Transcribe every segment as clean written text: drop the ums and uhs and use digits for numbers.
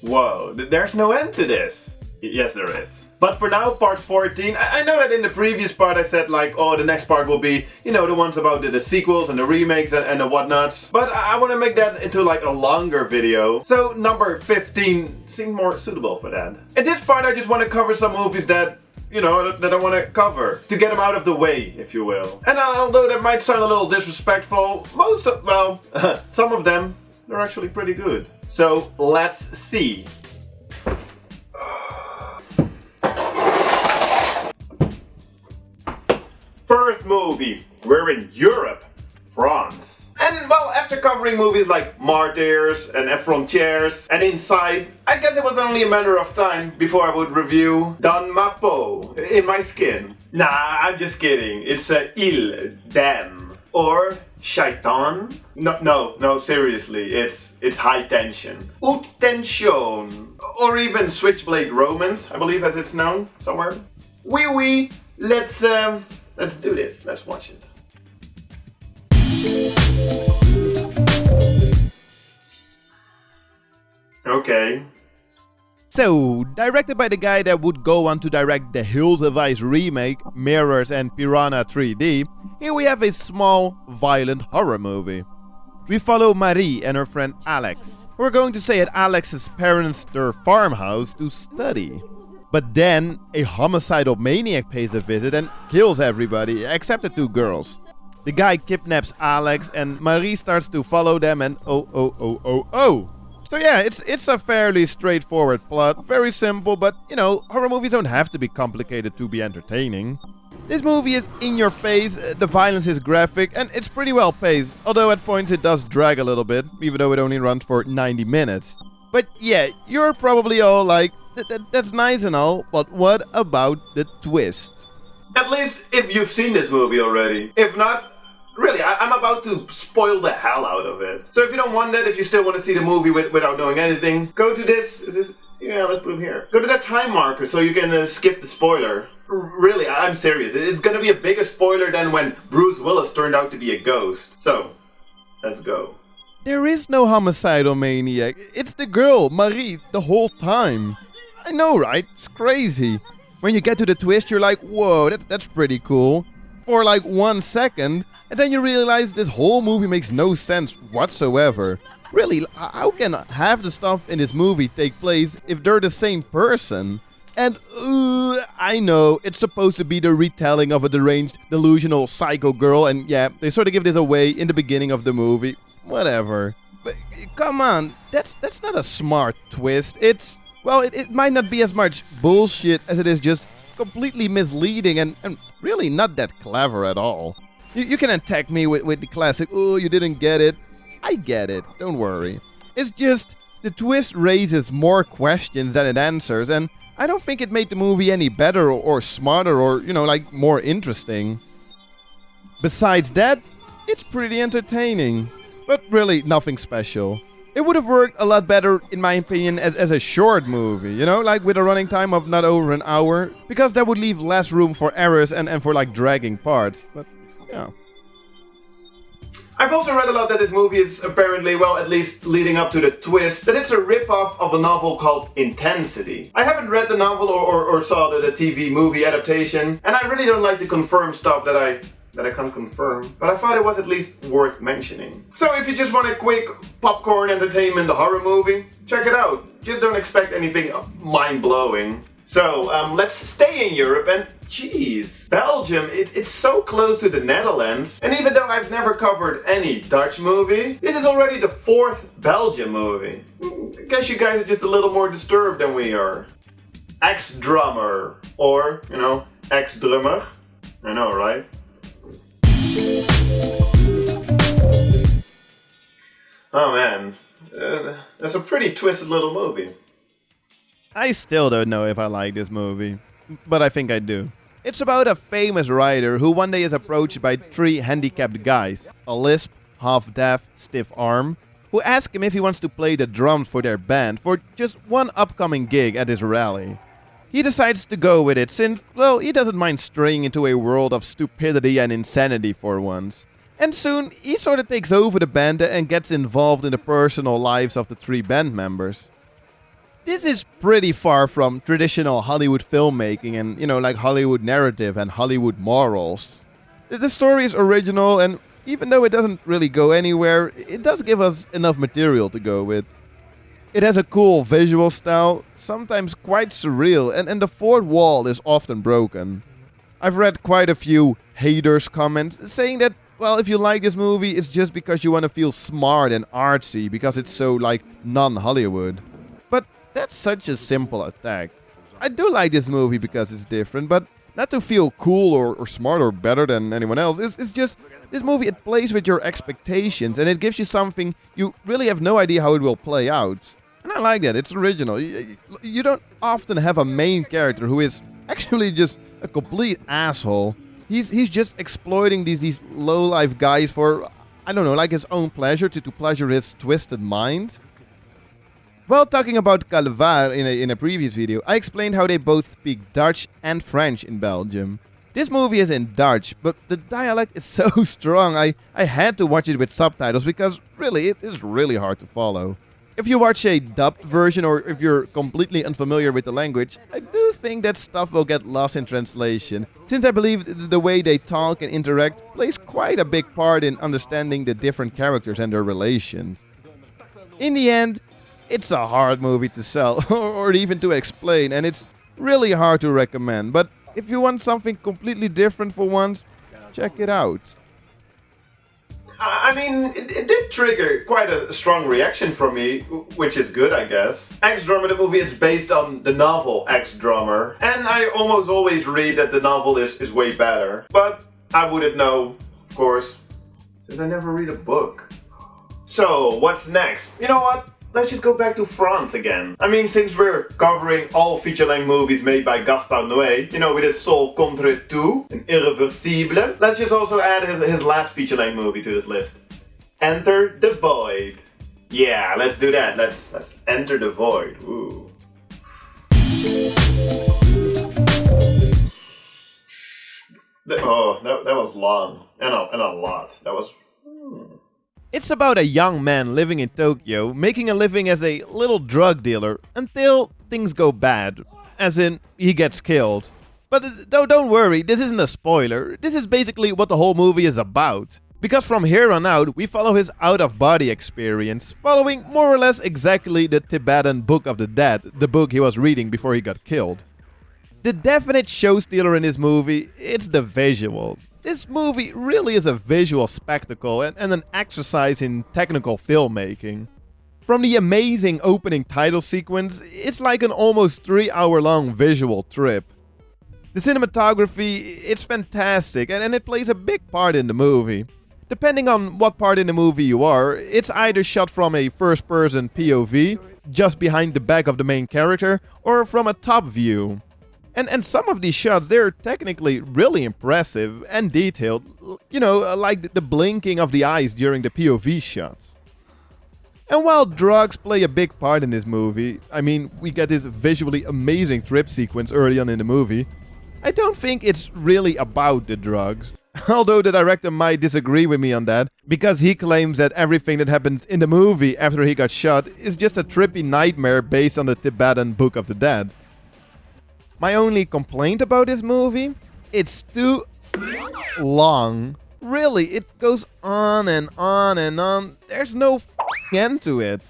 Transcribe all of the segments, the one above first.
Whoa, there's no end to this. Yes, there is. But for now, part 14, I know that in the previous part I said like, oh, the next part will be, you know, the ones about the sequels and the remakes and the whatnots. But I want to make that into like a longer video. So number 15 seemed more suitable for that. In this part I just want to cover some movies that, you know, that I want to cover. To get them out of the way, if you will. And although that might sound a little disrespectful, some of them, they're actually pretty good. So let's see. First movie, we're in Europe, France. And well, after covering movies like Martyrs and Frontiers and Inside, I guess it was only a matter of time before I would review Don Mapo, In My Skin. Nah, I'm just kidding. It's Il Dem or Shaitan. No, seriously, it's High Tension. Haute Tension, or even Switchblade Romance, I believe as it's known somewhere. Oui, let's do this. Let's watch it. Okay. So, directed by the guy that would go on to direct the Hills of Ice remake, Mirrors and Piranha 3D, here we have a small, violent horror movie. We follow Marie and her friend Alex. We're going to stay at Alex's parents' their farmhouse to study. But then, a homicidal maniac pays a visit and kills everybody, except the two girls. The guy kidnaps Alex and Marie starts to follow them and oh. So yeah, it's a fairly straightforward plot, very simple, but you know, horror movies don't have to be complicated to be entertaining. This movie is in your face, the violence is graphic, and it's pretty well paced, although at points it does drag a little bit, even though it only runs for 90 minutes. But yeah, you're probably all like, that's nice and all, but what about the twist? At least if you've seen this movie already. If not, really, I'm about to spoil the hell out of it. So if you don't want that, if you still want to see the movie without knowing anything, go to this. Yeah, let's put him here. Go to that time marker so you can skip the spoiler. Really, I'm serious. It's gonna be a bigger spoiler than when Bruce Willis turned out to be a ghost. So, let's go. There is no homicidal maniac. It's the girl, Marie, the whole time. I know, right? It's crazy. When you get to the twist, you're like, whoa, that's pretty cool. For like 1 second, and then you realize this whole movie makes no sense whatsoever. Really, how can half the stuff in this movie take place if they're the same person? And, I know, it's supposed to be the retelling of a deranged, delusional psycho girl, and yeah, they sort of give this away in the beginning of the movie. Whatever. But come on, that's not a smart twist. Well, it might not be as much bullshit as it is just completely misleading and really not that clever at all. You can attack me with the classic, oh, you didn't get it. I get it, don't worry. It's just, the twist raises more questions than it answers, and I don't think it made the movie any better or smarter or, you know, like, more interesting. Besides that, it's pretty entertaining, but really nothing special. It would have worked a lot better, in my opinion, as a short movie, you know, like with a running time of not over an hour, because that would leave less room for errors and for like dragging parts, but yeah. I've also read a lot that this movie is apparently, well, at least leading up to the twist, that it's a rip-off of a novel called Intensity. I haven't read the novel or saw the TV movie adaptation, and I really don't like to confirm stuff that I can't confirm, but I thought it was at least worth mentioning. So if you just want a quick popcorn entertainment horror movie, check it out. Just don't expect anything mind-blowing. So let's stay in Europe and jeez, Belgium, it's so close to the Netherlands, and even though I've never covered any Dutch movie, this is already the 4th Belgium movie. I guess you guys are just a little more disturbed than we are. Ex-drummer, or, you know, ex-drummer. I know, right? Oh man, that's a pretty twisted little movie. I still don't know if I like this movie, but I think I do. It's about a famous writer who one day is approached by 3 handicapped guys, a lisp, half-deaf, stiff arm, who ask him if he wants to play the drums for their band for just one upcoming gig at his rally. He decides to go with it since, well, he doesn't mind straying into a world of stupidity and insanity for once. And soon, he sort of takes over the band and gets involved in the personal lives of the 3 band members. This is pretty far from traditional Hollywood filmmaking and, like Hollywood narrative and Hollywood morals. The story is original, and even though it doesn't really go anywhere, it does give us enough material to go with. It has a cool visual style, sometimes quite surreal, and the fourth wall is often broken. I've read quite a few haters' comments saying that, well, if you like this movie, it's just because you want to feel smart and artsy because it's so, non-Hollywood. But that's such a simple attack. I do like this movie because it's different, but not to feel cool or smart or better than anyone else. It's just, this movie, it plays with your expectations, and it gives you something you really have no idea how it will play out. And I like that, it's original. You don't often have a main character who is actually just a complete asshole. He's just exploiting these low-life guys for, I don't know, like his own pleasure, to pleasure his twisted mind. While talking about Caligula in a previous video, I explained how they both speak Dutch and French in Belgium. This movie is in Dutch, but the dialect is so strong I had to watch it with subtitles because really, it is really hard to follow. If you watch a dubbed version or if you're completely unfamiliar with the language, I do think that stuff will get lost in translation, since I believe the way they talk and interact plays quite a big part in understanding the different characters and their relations. In the end, it's a hard movie to sell or even to explain, and it's really hard to recommend, but if you want something completely different for once, check it out. I mean, it did trigger quite a strong reaction from me, which is good, I guess. Ex-Drummer, the movie, is based on the novel Ex-Drummer, and I almost always read that the novel is way better. But I wouldn't know, of course, since I never read a book. So, what's next? You know what? Let's just go back to France again. I mean, since we're covering all feature-length movies made by Gaspar Noé, we did Seul contre tout, and Irreversible. Let's just also add his last feature-length movie to this list. Enter the Void. Yeah, let's do that. Let's enter the void. Ooh. That was long. And a lot. That was... It's about a young man living in Tokyo, making a living as a little drug dealer, until things go bad. As in, he gets killed. But don't worry, this isn't a spoiler. This is basically what the whole movie is about. Because from here on out, we follow his out-of-body experience, following more or less exactly the Tibetan Book of the Dead, the book he was reading before he got killed. The definite show stealer in this movie, it's the visuals. This movie really is a visual spectacle and an exercise in technical filmmaking. From the amazing opening title sequence, it's like an almost 3-hour-long visual trip. The cinematography, it's fantastic and it plays a big part in the movie. Depending on what part in the movie you are, it's either shot from a first-person POV, just behind the back of the main character, or from a top view. And some of these shots, they're technically really impressive and detailed, like the blinking of the eyes during the POV shots. And while drugs play a big part in this movie, I mean, we get this visually amazing trip sequence early on in the movie, I don't think it's really about the drugs. Although the director might disagree with me on that, because he claims that everything that happens in the movie after he got shot is just a trippy nightmare based on the Tibetan Book of the Dead. My only complaint about this movie? It's too long. Really, it goes on and on and on. There's no end to it.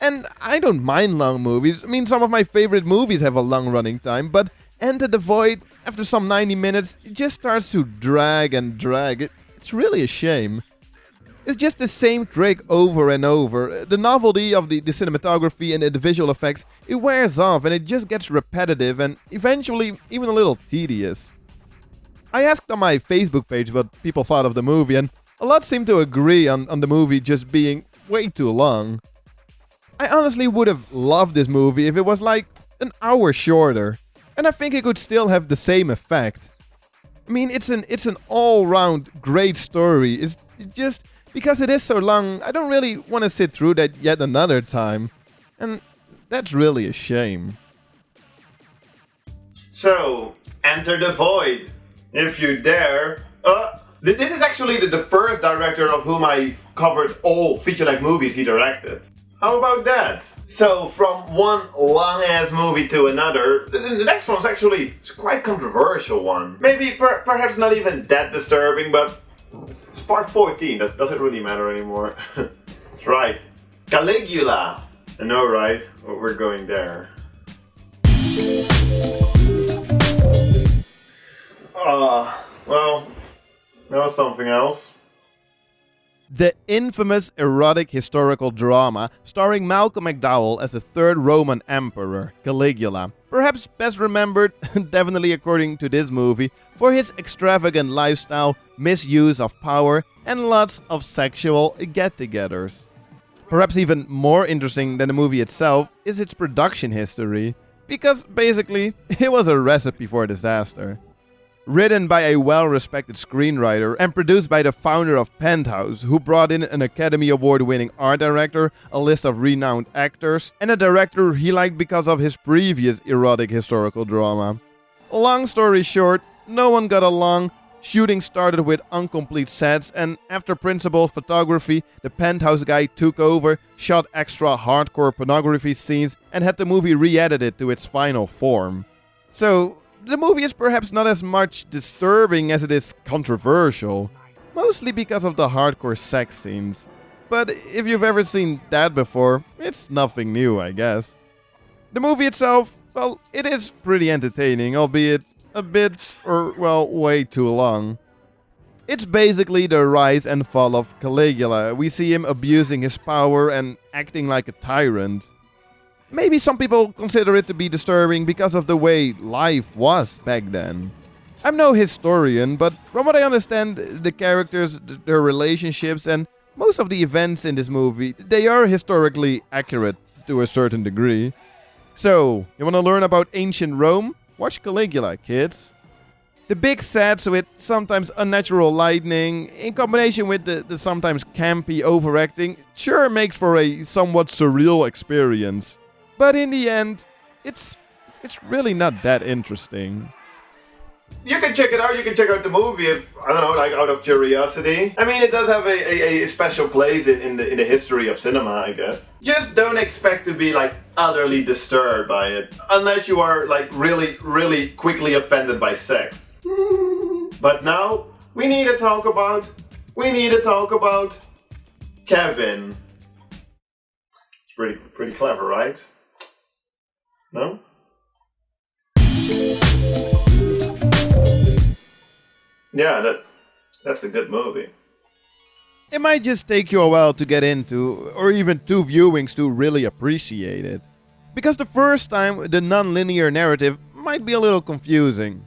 And I don't mind long movies. I mean, some of my favorite movies have a long running time, but Enter the Void, after some 90 minutes, it just starts to drag and drag. It's really a shame. It's just the same trick over and over. The novelty of the cinematography and the visual effects, it wears off and it just gets repetitive and eventually even a little tedious. I asked on my Facebook page what people thought of the movie, and a lot seemed to agree on the movie just being way too long. I honestly would have loved this movie if it was like an hour shorter, and I think it could still have the same effect. I mean, it's an all-round great story. It's just... because it is so long, I don't really want to sit through that yet another time. And that's really a shame. So, Enter the Void, if you dare. This is actually the first director of whom I covered all feature-length movies he directed. How about that? So, from one long-ass movie to another, the next one's actually quite controversial one. Maybe, perhaps not even that disturbing, but it's part 14. Does it really matter anymore? That's right. Caligula. I know, right? We're going there. Well, now something else. The infamous erotic historical drama starring Malcolm McDowell as the third Roman emperor, Caligula. Perhaps best remembered, definitely according to this movie, for his extravagant lifestyle, misuse of power, and lots of sexual get-togethers. Perhaps even more interesting than the movie itself is its production history, because basically, it was a recipe for disaster. Written by a well-respected screenwriter and produced by the founder of Penthouse, who brought in an Academy Award-winning art director, a list of renowned actors, and a director he liked because of his previous erotic historical drama. Long story short, no one got along, shooting started with incomplete sets, and after principal photography, the Penthouse guy took over, shot extra hardcore pornography scenes, and had the movie re-edited to its final form. So, the movie is perhaps not as much disturbing as it is controversial, mostly because of the hardcore sex scenes. But if you've ever seen that before, it's nothing new, I guess. The movie itself, well, it is pretty entertaining, albeit a bit, or well, way too long. It's basically the rise and fall of Caligula. We see him abusing his power and acting like a tyrant. Maybe some people consider it to be disturbing because of the way life was back then. I'm no historian, but from what I understand, the characters, their relationships, and most of the events in this movie, they are historically accurate to a certain degree. So, you want to learn about ancient Rome? Watch Caligula, kids. The big sets with sometimes unnatural lighting, in combination with the sometimes campy overacting, sure makes for a somewhat surreal experience. But in the end, it's really not that interesting. You can check it out. You can check out the movie if, I don't know, like out of curiosity. I mean, it does have a special place in the history of cinema, I guess. Just don't expect to be like utterly disturbed by it, unless you are like really quickly offended by sex. But now we need to talk about Kevin. It's pretty clever, right? No? Yeah, that's a good movie. It might just take you a while to get into, or even 2 viewings to really appreciate it. Because the first time, the non-linear narrative might be a little confusing.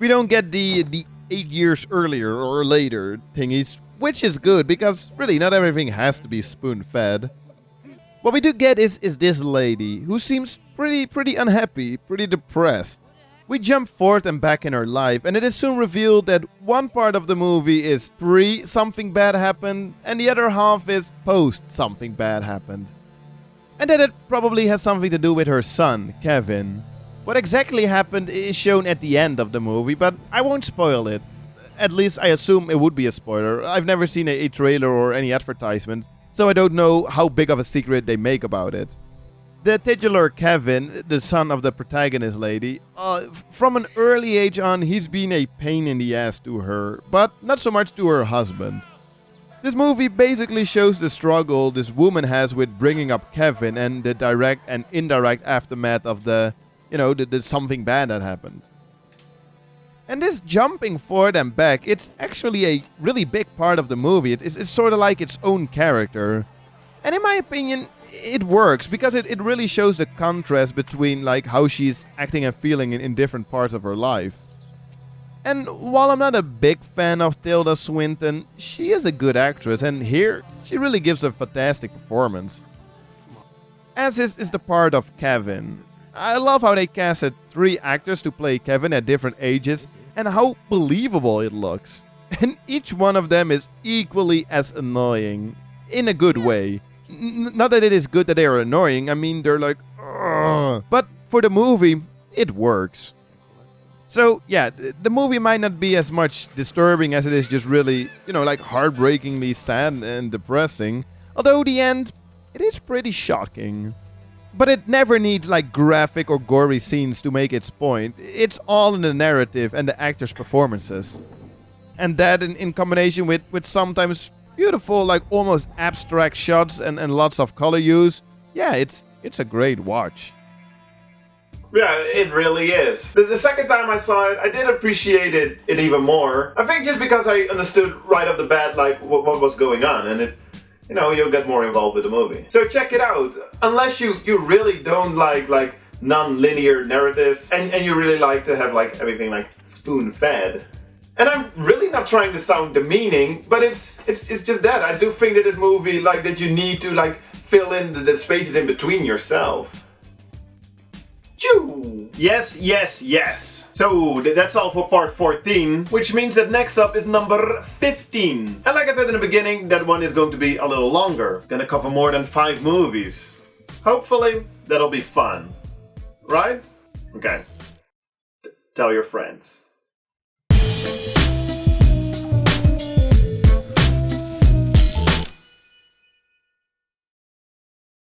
We don't get the 8 years earlier or later thingies, which is good because really not everything has to be spoon-fed. What we do get is this lady, who seems pretty unhappy, pretty depressed. We jump forth and back in her life, and it is soon revealed that one part of the movie is pre-something bad happened, and the other half is post-something bad happened. And that it probably has something to do with her son, Kevin. What exactly happened is shown at the end of the movie, but I won't spoil it. At least I assume it would be a spoiler. I've never seen a trailer or any advertisement, so I don't know how big of a secret they make about it. The titular Kevin, the son of the protagonist lady, from an early age on, he's been a pain in the ass to her, but not so much to her husband. This movie basically shows the struggle this woman has with bringing up Kevin and the direct and indirect aftermath of the something bad that happened. And this jumping forward and back, it's actually a really big part of the movie. It's sort of like its own character. And in my opinion, it works because it really shows the contrast between like how she's acting and feeling in different parts of her life. And while I'm not a big fan of Tilda Swinton, she is a good actress, and here she really gives a fantastic performance. As is the part of Kevin. I love how they casted 3 actors to play Kevin at different ages and how believable it looks. And each one of them is equally as annoying, in a good way. Not that it is good that they are annoying, I mean they're like, ugh. But for the movie, it works. So yeah, the movie might not be as much disturbing as it is just really, like heartbreakingly sad and depressing. Although the end, it is pretty shocking. But it never needs like graphic or gory scenes to make its point. It's all in the narrative and the actors' performances. And that in combination with sometimes beautiful, like almost abstract shots and lots of color use, yeah, it's a great watch. Yeah, it really is. The second time I saw it, I did appreciate it even more. I think just because I understood right off the bat like what was going on, and it, you know, you'll get more involved with the movie. So check it out. Unless you really don't like non-linear narratives and you really like to have like everything like spoon-fed. And I'm really not trying to sound demeaning, but it's just that. I do think that this movie, like, that you need to like fill in the spaces in between yourself. Choo! Yes, yes, yes. So that's all for part 14, which means that next up is number 15. And like I said in the beginning, that one is going to be a little longer. Gonna cover more than 5 movies. Hopefully, that'll be fun. Right? Okay. Tell your friends.